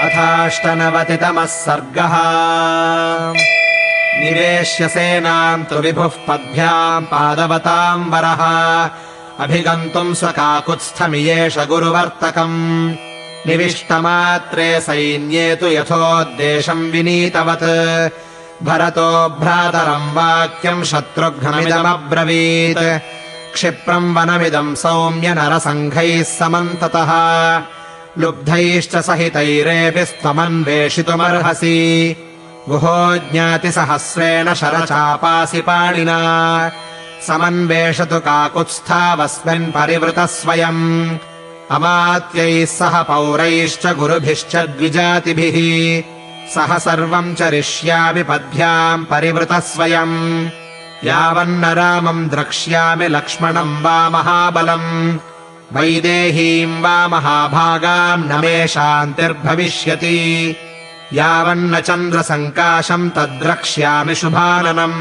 अथाष्टनवतितमः सर्गः। निवेश्य सेनाम् तु विभुः पद्भ्याम् पादवताम् वरः अभिगन्तुम् स्वकाकुत्स्थमियेष गुरुवर्तकम् निविष्टमात्रे सैन्ये तु यथोद्देशम् विनीतवत् भरतो भ्रातरम् वाक्यम् शत्रुघ्नमिदमब्रवीत् क्षिप्रम् वनमिदम् सौम्य नरसङ्घैः समन्ततः लुब्धैश्च सहितैरेभिस्त्वमन्वेषितुमर्हसि गुहो ज्ञातिसहस्रेण शरचापासि पाणिना समन्वेषतु काकुत्स्थावस्मिन् परिवृतः स्वयम् अमात्यैः सह पौरैश्च गुरुभिश्च द्विजातिभिः सह सर्वम् चरिष्यामि पद्भ्याम् परिवृतः स्वयम् यावन्न रामम् द्रक्ष्यामि लक्ष्मणम् वा महाबलम् वैदेहीम् वा महाभागाम् न मे शान्तिर्भविष्यति यावन्न चन्द्रसङ्काशम् तद्रक्ष्यामि शुभाननम्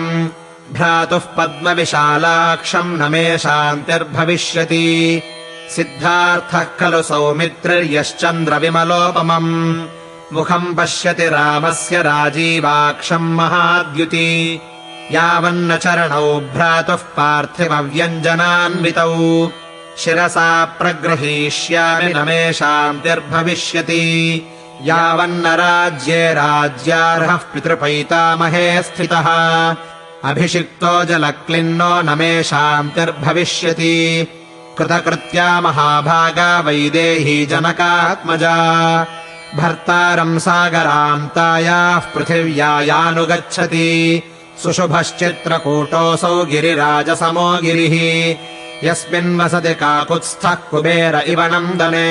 भ्रातुः पद्मविशालाक्षम् न मे शान्तिर्भविष्यति सिद्धार्थः खलु सौमित्रिर्यश्चन्द्रविमलोपमम् मुखम् पश्यति रामस्य राजीवाक्षम् महाद्युति यावन्न चरणौ भ्रातुः पार्थिवव्यञ्जनान्वितौ शिरसा प्रगृहीष्यामि न मे शान्तिर्भविष्यति यावन्न राज्ये राज्यार्हः पितृपैतामहे स्थितः अभिषिक्तो जलक्लिन्नो न मे शान्तिर्भविष्यति कृतकृत्या महाभागा वैदेही जनकात्मजा भर्तारम् सागरान्तायाः पृथिव्यायानुगच्छति सुशुभश्चित्रकूटोऽसौ गिरिराजसमो गिरिः यस्मिन् वसति काकुत्स्थः कुबेर इव नन्दने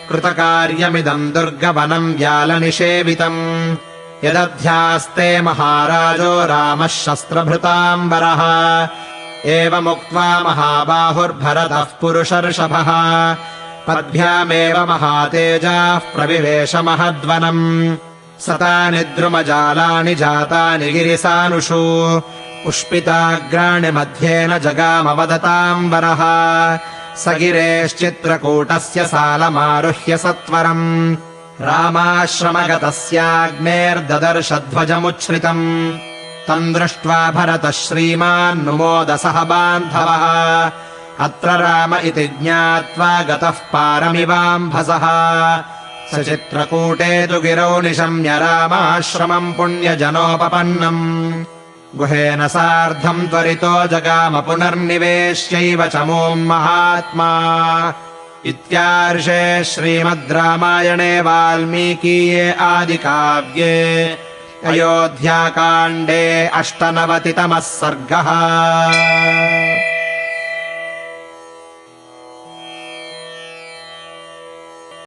कृतकार्यमिदम् दुर्गवनम् व्यालनिषेवितम् यदध्यास्ते महाराजो रामः शस्त्रभृताम्बरः एवमुक्त्वा महाबाहुर्भरतः पुरुषर्षभः पद्भ्यामेव महातेजाः प्रविवेश महद्वनम् सतानि द्रुमजालानि जातानि गिरिसानुषु पुष्पिताग्राणि मध्येन जगामवदताम्बरः स गिरेश्चित्रकूटस्य सालमारुह्य सत्वरम् रामाश्रमगतस्याग्नेर्ददर्श ध्वजमुच्छ्रितम् तम् दृष्ट्वा भरतः श्रीमान्नुमोदसः बान्धवः अत्र राम इति ज्ञात्वा गतः पारमिवाम्भसः स चित्रकूटे तु गिरौ निशम्य रामाश्रमम् पुण्यजनोपपन्नम् गुहेन सार्धम् त्वरितो जगाम पुनर्निवेश्यैव चमूम् महात्मा। इत्यार्षे श्रीमद् रामायणे वाल्मीकीये आदिकाव्ये अयोध्याकाण्डे 98तमः सर्गः।